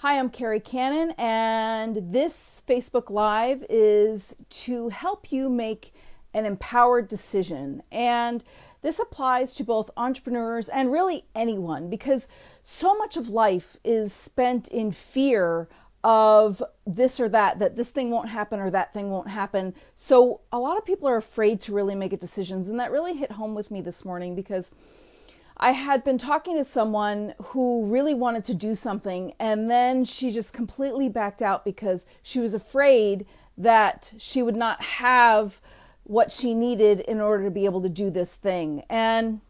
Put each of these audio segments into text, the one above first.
Hi, I'm Carrie Cannon, and this Facebook Live is to help you make an empowered decision. And this applies to both entrepreneurs and really anyone, because so much of life is spent in fear of this or that this thing won't happen or that thing won't happen. So a lot of people are afraid to really make decisions, and that really hit home with me this morning because I had been talking to someone who really wanted to do something, and then she just completely backed out because she was afraid that she would not have what she needed in order to be able to do this thing. And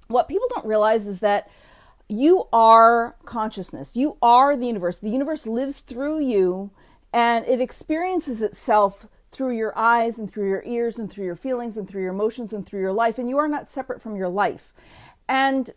what people don't realize is that you are consciousness. You are the universe. The universe lives through you, and it experiences itself through your eyes and through your ears and through your feelings and through your emotions and through your life. And you are not separate from your life. And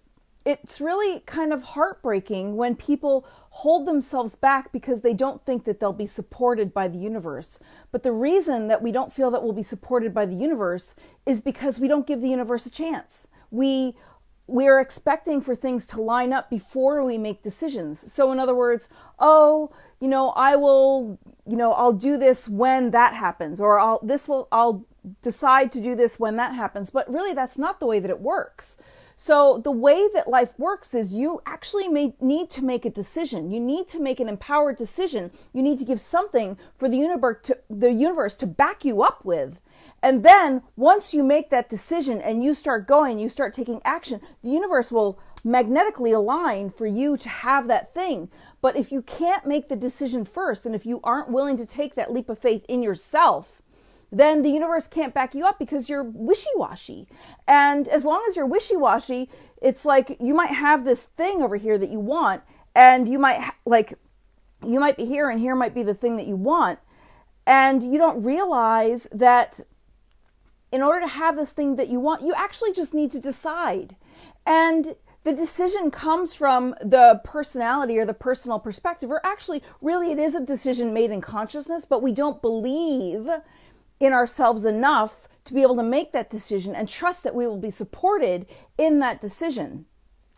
it's really kind of heartbreaking when people hold themselves back because they don't think that they'll be supported by the universe. But the reason that we don't feel that we'll be supported by the universe is because we don't give the universe a chance. We're expecting for things to line up before we make decisions. So in other words, I'll do this when that happens, or I'll decide to do this when that happens. But really that's not the way that it works. So the way that life works is you actually need to make a decision. You need to make an empowered decision. You need to give something for the universe to back you up with. And then once you make that decision and you start going, you start taking action, the universe will magnetically align for you to have that thing. But if you can't make the decision first, and if you aren't willing to take that leap of faith in yourself, then the universe can't back you up because you're wishy-washy. And as long as you're wishy-washy, it's like you might have this thing over here that you want, and you might be here and here might be the thing that you want. And you don't realize that in order to have this thing that you want, you actually just need to decide. And the decision comes from the personality or the personal perspective, or actually, really, it is a decision made in consciousness, but we don't believe in ourselves enough to be able to make that decision and trust that we will be supported in that decision.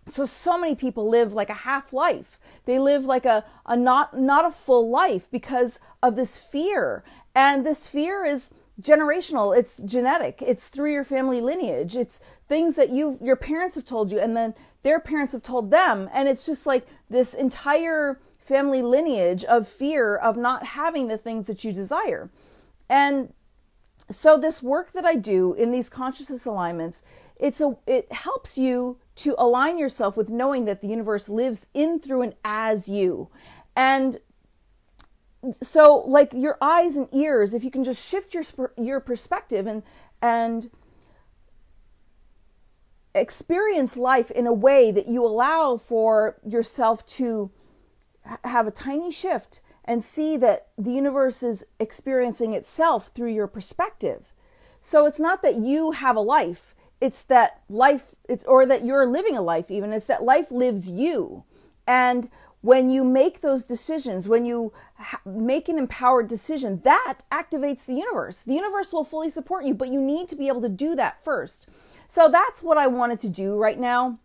So many people live like a half life. They live like a not a full life because of this fear. And this fear is generational. It's genetic. It's through your family lineage. It's things that your parents have told you, and then their parents have told them. And it's just like this entire family lineage of fear of not having the things that you desire. And so this work that I do in these consciousness alignments, it helps you to align yourself with knowing that the universe lives in, through, and as you. And so like your eyes and ears, if you can just shift your perspective and experience life in a way that you allow for yourself to have a tiny shift and see that the universe is experiencing itself through your perspective. So it's not that you have a life, it's that or that you're living a life even, it's that life lives you. And when you make those decisions, when you make an empowered decision, that activates the universe. The universe will fully support you, but you need to be able to do that first. So that's what I wanted to do right now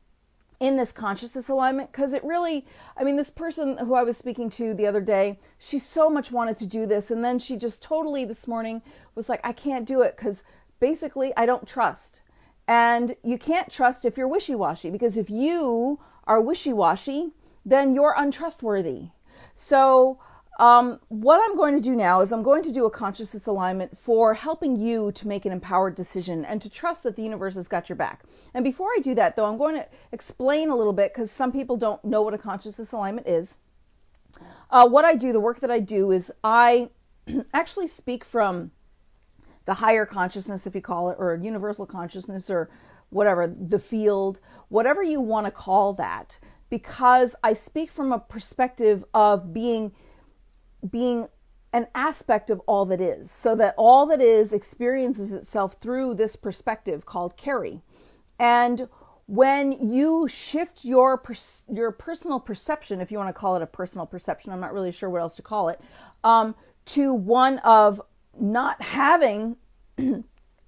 in this consciousness alignment, because it really, this person who I was speaking to the other day, she so much wanted to do this, and then she just totally this morning was like, I can't do it because basically I don't trust. And you can't trust if you're wishy-washy, because if you are wishy-washy, then you're untrustworthy. So what I'm going to do now is I'm going to do a consciousness alignment for helping you to make an empowered decision and to trust that the universe has got your back. And before I do that, though, I'm going to explain a little bit, because some people don't know what a consciousness alignment is. What I do, the work that I do, is I actually speak from the higher consciousness, if you call it, or universal consciousness, or whatever, the field, whatever you want to call that, because I speak from a perspective of being an aspect of all that is, so that all that is experiences itself through this perspective called Carrie. And when you shift your personal perception, if you want to call it a personal perception, I'm not really sure what else to call it, to one of not having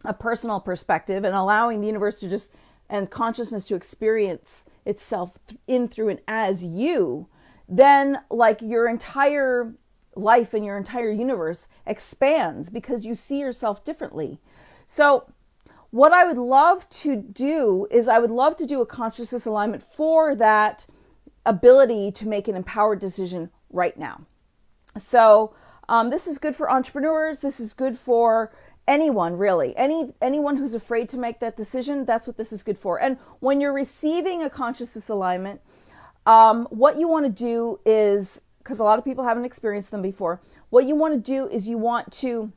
a personal perspective and allowing the universe to just, and consciousness to experience itself in, through, and as you, then like your entire life and your entire universe expands because you see yourself differently. So what I would love to do is I would love to do a consciousness alignment for that ability to make an empowered decision right now. So this is good for entrepreneurs. This is good for anyone, really. Anyone who's afraid to make that decision, that's what this is good for. And when you're receiving a consciousness alignment, what you want to do is, because a lot of people haven't experienced them before, what you want to do is you want to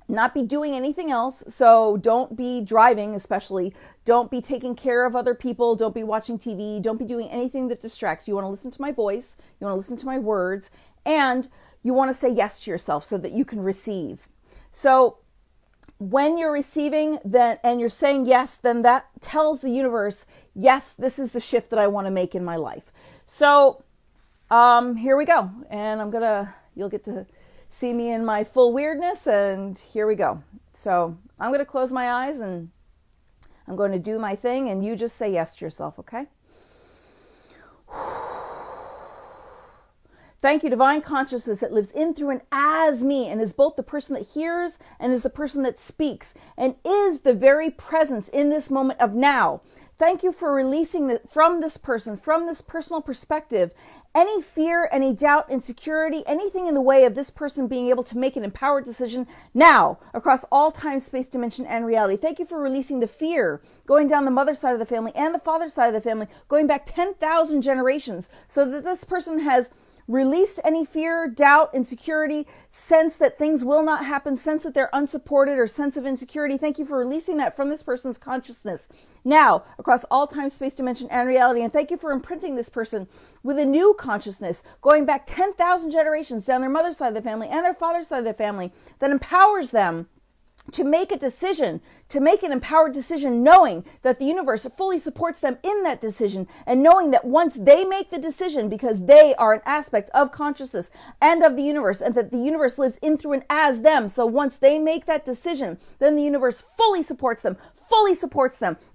not be doing anything else. So don't be driving, especially. Don't be taking care of other people. Don't be watching TV. Don't be doing anything that distracts. You want to listen to my voice. You want to listen to my words. And you want to say yes to yourself so that you can receive. So when you're receiving then and you're saying yes, then that tells the universe, yes, this is the shift that I want to make in my life. So here we go. And you'll get to see me in my full weirdness, and here we go. So I'm going to close my eyes and I'm going to do my thing, and you just say yes to yourself, okay? Thank you, divine consciousness that lives in, through, and as me, and is both the person that hears and is the person that speaks, and is the very presence in this moment of now. Thank you for releasing from this person, from this personal perspective, any fear, any doubt, insecurity, anything in the way of this person being able to make an empowered decision now across all time, space, dimension, and reality. Thank you for releasing the fear going down the mother's side of the family and the father's side of the family, going back 10,000 generations, so that this person has released any fear, doubt, insecurity, sense that things will not happen, sense that they're unsupported, or sense of insecurity. Thank you for releasing that from this person's consciousness now across all time, space, dimension, and reality. And thank you for imprinting this person with a new consciousness going back 10,000 generations down their mother's side of the family and their father's side of the family that empowers them to make a decision, to make an empowered decision, knowing that the universe fully supports them in that decision, and knowing that once they make the decision, because they are an aspect of consciousness and of the universe, and that the universe lives in, through, and as them. So once they make that decision, then the universe fully supports them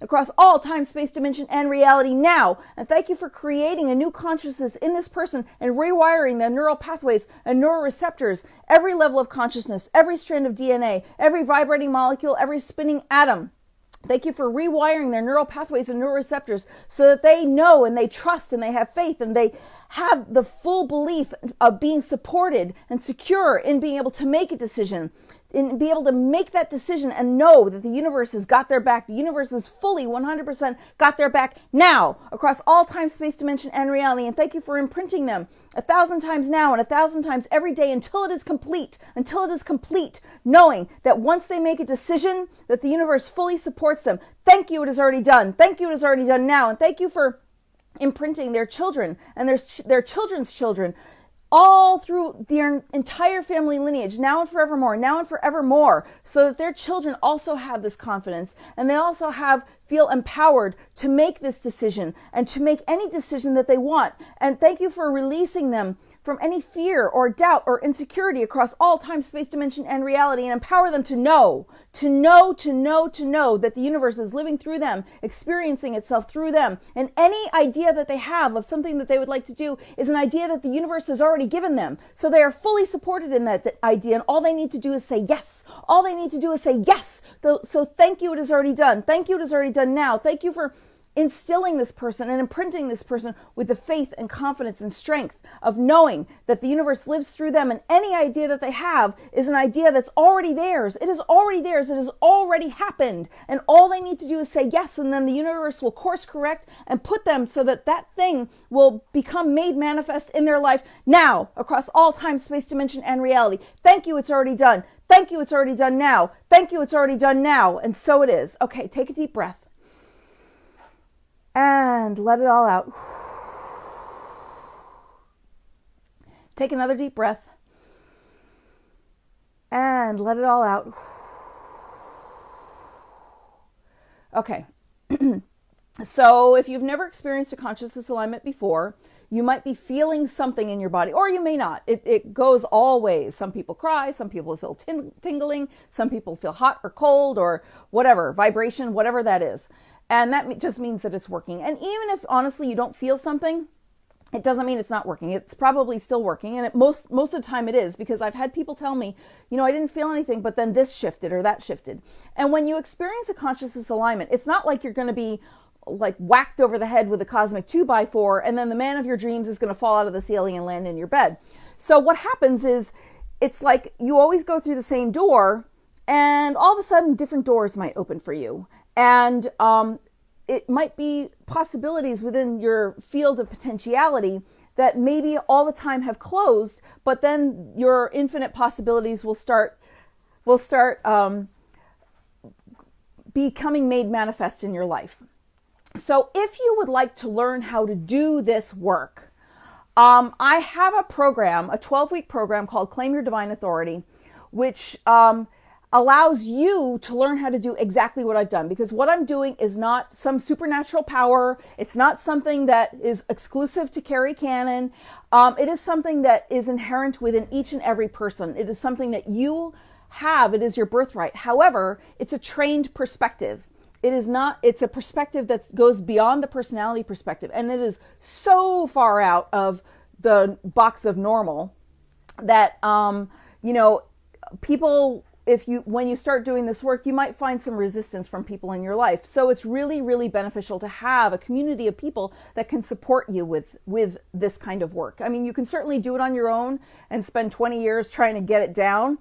across all time, space, dimension, and reality now. And thank you for creating a new consciousness in this person and rewiring their neural pathways and neuroreceptors, every level of consciousness, every strand of DNA, every vibrating molecule, every spinning atom. Thank you for rewiring their neural pathways and neuroreceptors so that they know and they trust and they have faith and they have the full belief of being supported and secure in being able to make a decision, in be able to make that decision and know that the universe has got their back. The universe has fully 100% got their back now across all time, space, dimension, and reality. And thank you for imprinting them 1,000 times now and 1,000 times every day until it is complete, knowing that once they make a decision that the universe fully supports them. Thank you, it is already done. Thank you, it is already done now. And thank you for imprinting their children and their children's children all through their entire family lineage, now and forevermore, so that their children also have this confidence and they also feel empowered to make this decision and to make any decision that they want. And thank you for releasing them from any fear or doubt or insecurity across all time, space, dimension, and reality, and empower them to know that the universe is living through them, experiencing itself through them. And any idea that they have of something that they would like to do is an idea that the universe has already given them. So they are fully supported in that idea, and all they need to do is say yes. All they need to do is say yes. So thank you, it is already done. Thank you, it is already done now. Thank you for instilling this person and imprinting this person with the faith and confidence and strength of knowing that the universe lives through them, and any idea that they have is an idea that's already theirs. It is already theirs. It has already happened. And all they need to do is say yes, and then the universe will course correct and put them so that that thing will become made manifest in their life now across all time, space, dimension, and reality. Thank you, it's already done. Thank you, it's already done now. Thank you, it's already done now. And so it is. Okay, take a deep breath. And let it all out. Take another deep breath. And let it all out. Okay. So if you've never experienced a consciousness alignment before, you might be feeling something in your body, or you may not. It goes all ways. Some people cry, some people feel tingling, some people feel hot or cold or whatever, vibration, whatever that is. And that just means that it's working. And even if, honestly, you don't feel something, It doesn't mean it's not working. It's probably still working, and most of the time it is, because I've had people tell me, I didn't feel anything, but then this shifted or that shifted. And when you experience a consciousness alignment, it's not like you're going to be like whacked over the head with a cosmic 2x4 and then the man of your dreams is going to fall out of the ceiling and land in your bed. So what happens is, it's like you always go through the same door, and all of a sudden different doors might open for you. And it might be possibilities within your field of potentiality that maybe all the time have closed, but then your infinite possibilities will start becoming made manifest in your life. So if you would like to learn how to do this work, I have a program, a 12-week program called Claim Your Divine Authority, which allows you to learn how to do exactly what I've done, because what I'm doing is not some supernatural power. It's not something that is exclusive to Carrie Cannon. It is something that is inherent within each and every person. It is something that you have. It is your birthright. However, it's a trained perspective. It's a perspective that goes beyond the personality perspective. And it is so far out of the box of normal that, people, when you start doing this work, you might find some resistance from people in your life. So it's really, really beneficial to have a community of people that can support you with this kind of work. I mean, you can certainly do it on your own and spend 20 years trying to get it down,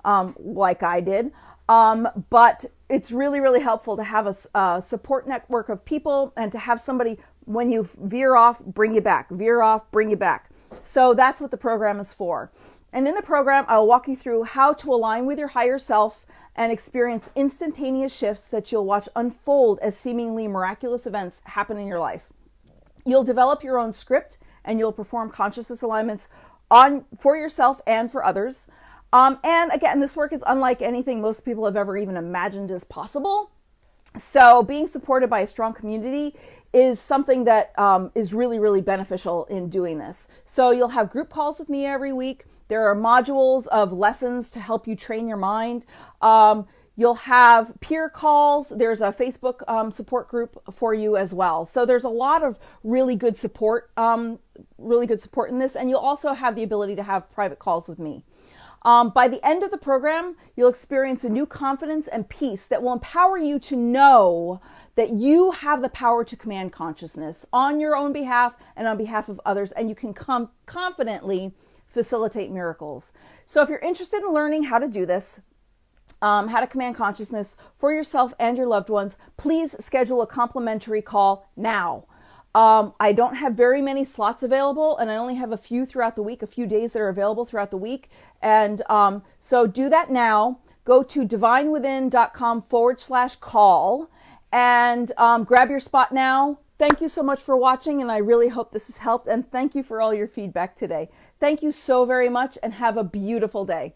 like I did. But it's really, really helpful to have a support network of people, and to have somebody, when you veer off, bring you back, veer off, bring you back. So that's what the program is for. And in the program, I'll walk you through how to align with your higher self and experience instantaneous shifts that you'll watch unfold as seemingly miraculous events happen in your life. You'll develop your own script, and you'll perform consciousness alignments for yourself and for others. And again, this work is unlike anything most people have ever even imagined is possible. So being supported by a strong community is something that is really, really beneficial in doing this. So you'll have group calls with me every week. There are modules of lessons to help you train your mind. You'll have peer calls. There's a Facebook support group for you as well. So there's a lot of really good support in this. And you'll also have the ability to have private calls with me. By the end of the program, you'll experience a new confidence and peace that will empower you to know that you have the power to command consciousness on your own behalf and on behalf of others, and you can confidently facilitate miracles. So if you're interested in learning how to do this, how to command consciousness for yourself and your loved ones, please schedule a complimentary call now. I don't have very many slots available, and I only have a few throughout the week, a few days that are available throughout the week. And so do that now. Go to divinewithin.com/call and grab your spot now. Thank you so much for watching, and I really hope this has helped. And thank you for all your feedback today. Thank you so very much, and have a beautiful day.